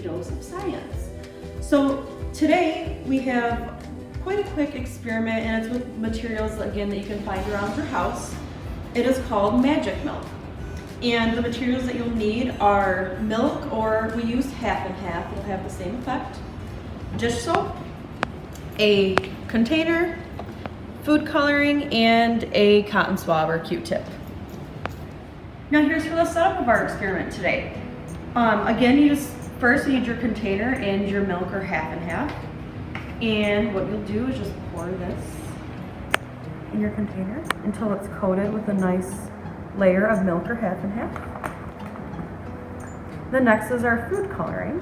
Dose of Science. So today we have quite a quick experiment, and it's with materials, again, that you can find around your house. It is called magic milk. And the materials that you'll need are milk, or we use half and half, it'll have the same effect. Dish soap, a container, food coloring, and a cotton swab or Q-tip. Now here's for the setup of our experiment today. Again, you just first need your container and your milk, or half and half. And what you'll do is just pour this in your container until it's coated with a nice layer of milk, or half and half. The next is our food coloring.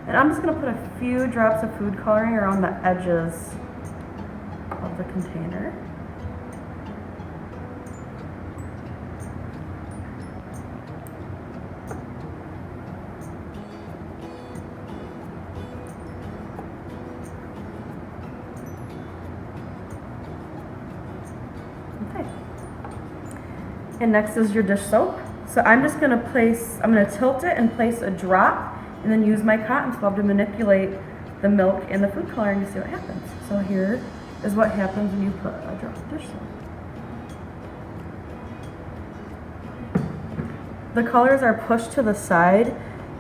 And I'm just going to put a few drops of food coloring around the edges of the container. Okay. And next is your dish soap. So I'm just going to tilt it and place a drop, and then use my cotton swab to manipulate the milk and the food coloring to see what happens. So here is what happens when you put a drop of dish soap. The colors are pushed to the side,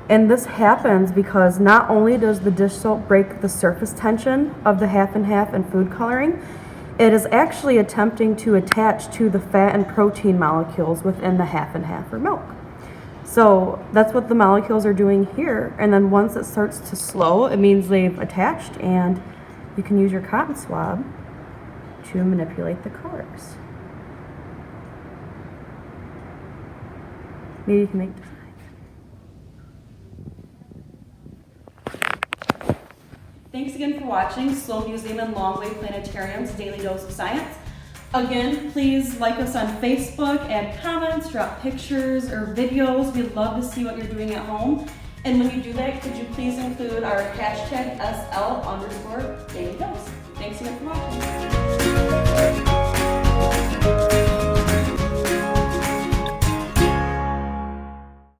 and this happens because not only does the dish soap break the surface tension of the half and half and food coloring, it is actually attempting to attach to the fat and protein molecules within the half and half or milk. So that's what the molecules are doing here, and then once it starts to slow, it means they've attached, and you can use your cotton swab to manipulate the colors. Maybe you can make designs. Thanks again for watching Sloan Museum and Longway Planetarium's Daily Dose of Science. Again, please like us on Facebook, add comments, drop pictures or videos. We'd love to see what you're doing at home. And when you do that, could you please include our hashtag SL_daily dose. Thanks again for watching.